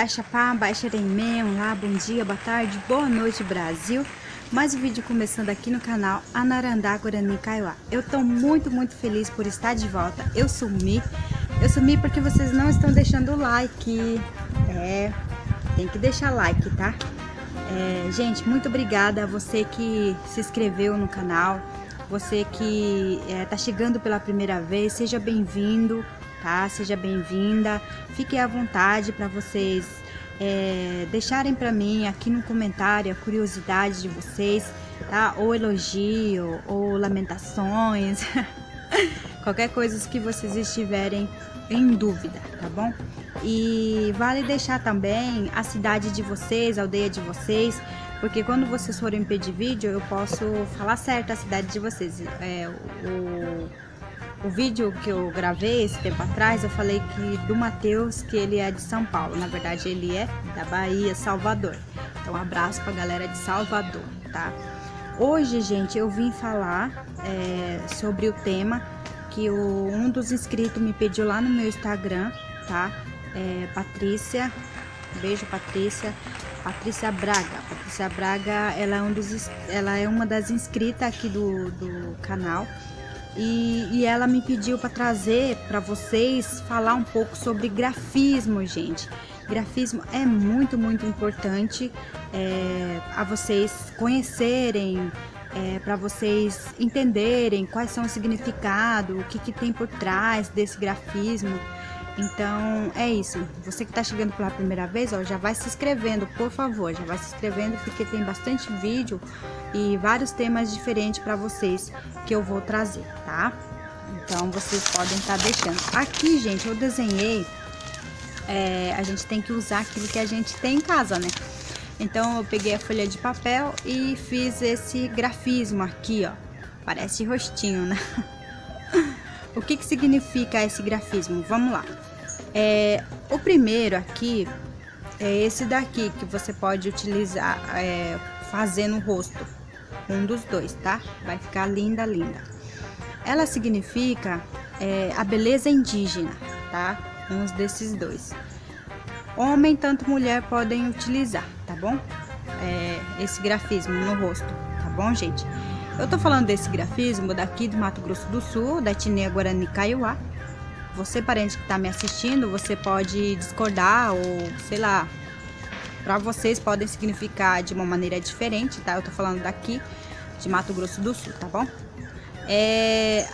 Baixa pá, baixa Remê, olá, bom dia, boa tarde, boa noite Brasil. Mais um vídeo começando aqui no canal Anarandá Guarani Kaiowá. Eu tô muito feliz por estar de volta. Eu sumi porque vocês não estão deixando o like. Tem que deixar like, tá? Gente, muito obrigada a você que se inscreveu no canal. Você que tá chegando pela primeira vez, seja bem-vindo, tá? Seja bem-vinda. Fique à vontade para vocês deixarem para mim aqui no comentário a curiosidade de vocês, tá? Ou elogio, ou lamentações, qualquer coisa que vocês estiverem em dúvida, tá bom? E vale deixar também a cidade de vocês, a aldeia de vocês, porque quando vocês forem pedir vídeo, eu posso falar certo a cidade de vocês. O vídeo que eu gravei esse tempo atrás, eu falei que do Matheus, que ele é de São Paulo. Na verdade, ele é da Bahia, Salvador. Então, um abraço pra galera de Salvador, tá? Hoje, gente, eu vim falar sobre o tema que um dos inscritos me pediu lá no meu Instagram, tá? Patrícia, beijo Patrícia. Patrícia Braga. Patrícia Braga, ela é uma das inscritas aqui do canal. E ela me pediu para trazer para vocês falar um pouco sobre grafismo, gente. Grafismo é muito importante a vocês conhecerem, para vocês entenderem quais são os significados, o que tem por trás desse grafismo. Então é isso. Você que está chegando pela primeira vez, ó, já vai se inscrevendo, por favor, já vai se inscrevendo, porque tem bastante vídeo e vários temas diferentes para vocês que eu vou trazer, tá? Então vocês podem estar deixando. Aqui, gente, eu desenhei. A gente tem que usar aquilo que a gente tem em casa, né? Então eu peguei a folha de papel e fiz esse grafismo aqui, ó. Parece rostinho, né? O que significa esse grafismo? Vamos lá. O primeiro aqui é esse daqui, que você pode utilizar fazer no rosto. Um dos dois, tá? Vai ficar linda. Ela significa a beleza indígena, tá? Uns desses dois. Homem, tanto mulher podem utilizar, tá bom? Esse grafismo no rosto, tá bom, gente? Eu tô falando desse grafismo daqui do Mato Grosso do Sul, da etnia Guarani Kaiowá. Você, parente que tá me assistindo, você pode discordar ou, sei lá, para vocês podem significar de uma maneira diferente, tá? Eu tô falando daqui de Mato Grosso do Sul, tá bom?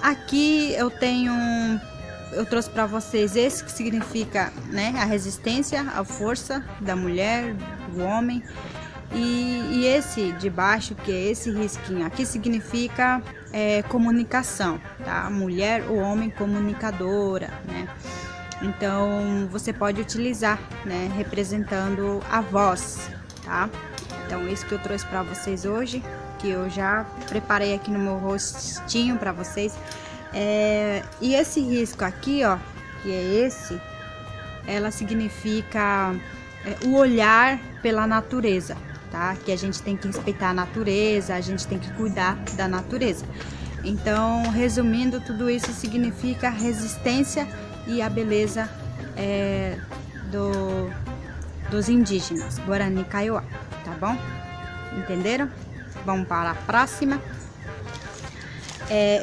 Aqui eu trouxe para vocês esse que significa, né, a resistência, a força da mulher, do homem. E esse de baixo, que é esse risquinho aqui, significa comunicação, tá? Mulher ou homem comunicadora, né? Então você pode utilizar, né, representando a voz, tá? Então isso que eu trouxe para vocês hoje, que eu já preparei aqui no meu rostinho para vocês. E esse risco aqui, ó, que é esse, ela significa o olhar pela natureza, tá? Que a gente tem que respeitar a natureza, a gente tem que cuidar da natureza. Então, resumindo, tudo isso significa resistência e a beleza dos indígenas Guarani Kaiowá, tá bom? Entenderam? Vamos para a próxima.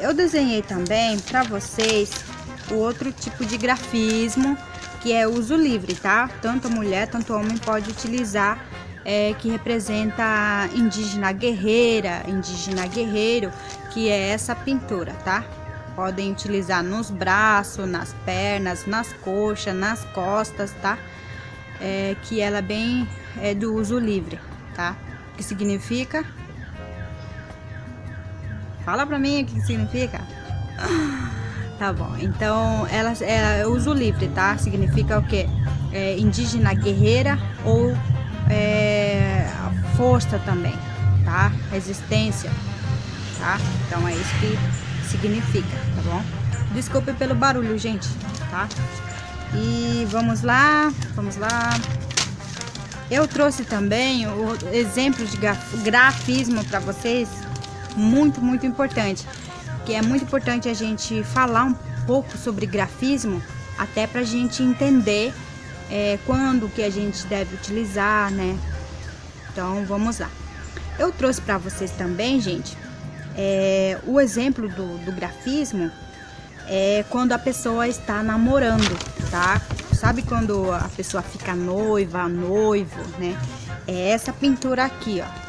Eu desenhei também para vocês o outro tipo de grafismo, que é uso livre, tá? Tanto mulher, tanto homem pode utilizar, que representa indígena guerreira, indígena guerreiro, que é essa pintura, tá? Podem utilizar nos braços, nas pernas, nas coxas, nas costas, tá? Que ela bem do uso livre, tá? O que significa? Fala pra mim o que significa. Tá bom, então ela é uso livre, tá? Significa o que? Indígena guerreira ou força também, tá? Resistência, tá? Então é isso que significa, tá bom? Desculpe pelo barulho, gente, tá? E vamos lá. Eu trouxe também o exemplo de grafismo para vocês, muito importante, que é muito importante a gente falar um pouco sobre grafismo, até pra gente entender quando que a gente deve utilizar, né? Então, vamos lá. Eu trouxe para vocês também, gente, o exemplo do grafismo quando a pessoa está namorando, tá? Sabe quando a pessoa fica noiva, noivo, né? É essa pintura aqui, ó.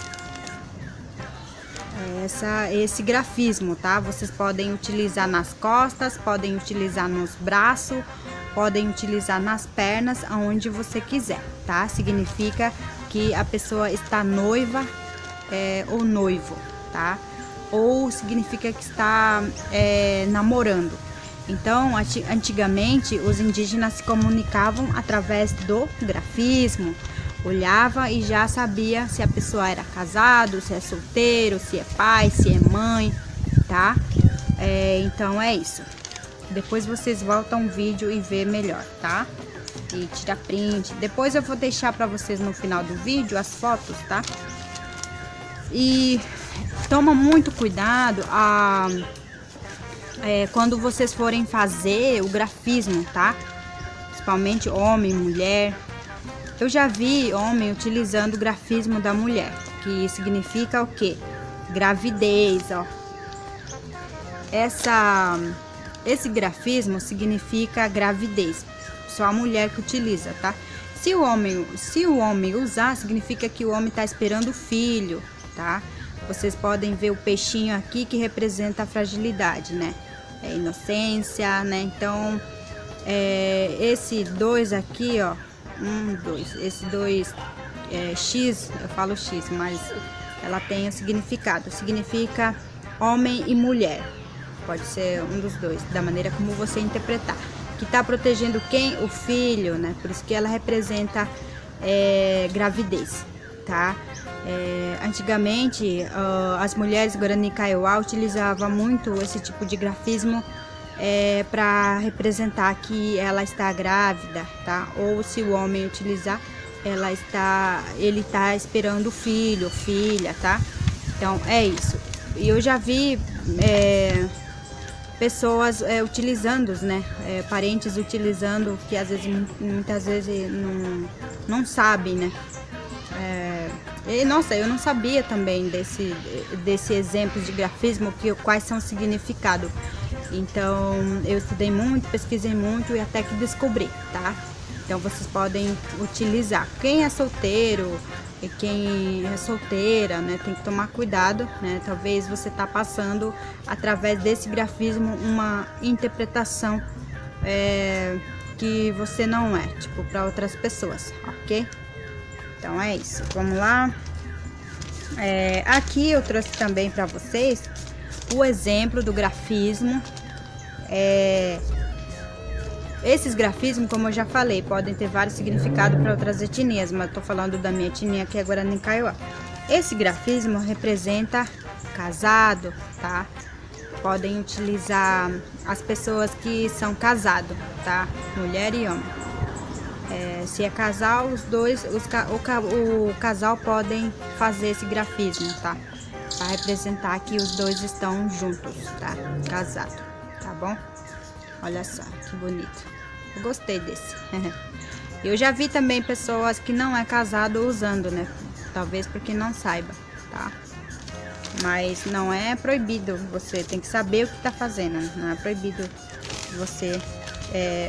Esse grafismo, tá? Vocês podem utilizar nas costas, podem utilizar nos braços, podem utilizar nas pernas, aonde você quiser, tá? Significa que a pessoa está noiva ou noivo, tá? Ou significa que está namorando. Então, antigamente, os indígenas se comunicavam através do grafismo. Olhava e já sabia se a pessoa era casado, se é solteiro, se é pai, se é mãe, tá? Então é isso. Depois vocês voltam o vídeo e vê melhor, tá? E tira print. Depois eu vou deixar para vocês no final do vídeo as fotos, tá? E toma muito cuidado quando vocês forem fazer o grafismo, tá? Principalmente homem, mulher. Eu já vi homem utilizando o grafismo da mulher, que significa o quê? Gravidez, ó. Esse grafismo significa gravidez. Só a mulher que utiliza, tá? Se o homem usar, significa que o homem está esperando o filho, tá? Vocês podem ver o peixinho aqui que representa a fragilidade, né? Inocência, né? Então, esse 2 aqui, ó. 1, 2. Esse 2 X, eu falo X, mas ela tem o significado. Significa homem e mulher. Pode ser um dos dois, da maneira como você interpretar. Que tá protegendo quem? O filho, né? Por isso que ela representa gravidez, tá? Antigamente, as mulheres Guarani Kaiowá utilizavam muito esse tipo de grafismo para representar que ela está grávida, tá? Ou se o homem utilizar, ele está esperando o filho, filha, tá? Então é isso. E eu já vi pessoas utilizando, né? Parentes utilizando, que às vezes, muitas vezes não sabem, né? Nossa, eu não sabia também desse exemplo de grafismo, quais são os significados. Então, eu estudei muito, pesquisei muito e até que descobri, tá? Então, vocês podem utilizar. Quem é solteiro e quem é solteira, né, tem que tomar cuidado, né? Talvez você tá passando, através desse grafismo, uma interpretação que você não é, tipo, para outras pessoas, ok? Então, é isso. Vamos lá. Aqui eu trouxe também para vocês o exemplo do grafismo. Esses grafismos, como eu já falei, podem ter vários significados para outras etnias, mas eu tô falando da minha etnia, que é Guarani Kaiowá. Esse grafismo representa casado, tá? Podem utilizar as pessoas que são casados, tá? Mulher e homem. Se é casal, o casal podem fazer esse grafismo, tá? Para representar que os dois estão juntos, tá? Casado, tá bom? Olha só, que bonito. Eu gostei desse. Eu já vi também pessoas que não é casado usando, né? Talvez porque não saiba, tá? Mas não é proibido, você tem que saber o que tá fazendo, né? Não é proibido você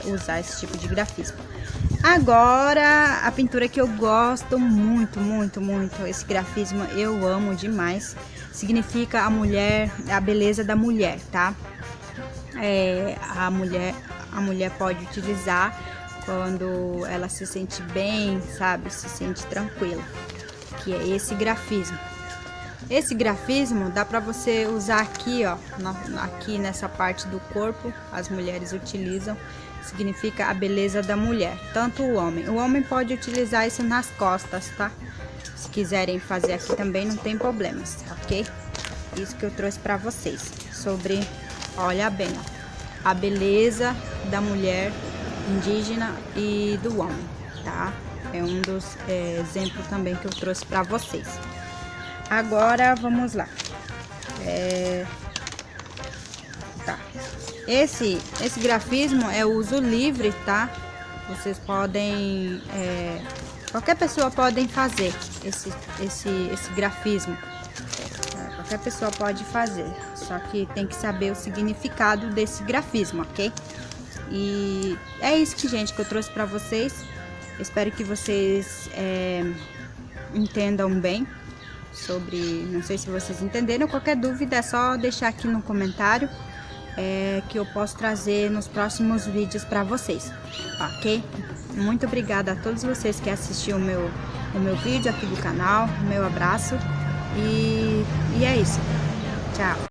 usar esse tipo de grafismo. Agora, a pintura que eu gosto muito, muito, muito, esse grafismo eu amo demais. Significa a mulher, a beleza da mulher, tá? A mulher pode utilizar quando ela se sente bem, sabe? Se sente tranquila, que é esse grafismo. Esse grafismo dá para você usar aqui, ó, aqui nessa parte do corpo, as mulheres utilizam. Significa a beleza da mulher, tanto o homem. O homem pode utilizar isso nas costas, tá? Se quiserem fazer aqui também, não tem problemas, ok? Isso que eu trouxe para vocês, sobre, olha bem, ó, a beleza da mulher indígena e do homem, tá? É um dos exemplos também que eu trouxe para vocês. Agora, vamos lá. Tá. Esse grafismo é uso livre, tá? Vocês podem, qualquer pessoa pode fazer esse grafismo. Qualquer pessoa pode fazer, só que tem que saber o significado desse grafismo, ok? E é isso, gente, que eu trouxe para vocês. Espero que vocês entendam bem sobre, não sei se vocês entenderam. Qualquer dúvida é só deixar aqui no comentário, que eu posso trazer nos próximos vídeos para vocês, ok? Muito obrigada a todos vocês que assistiram o meu vídeo aqui do canal. Meu abraço e é isso. Tchau!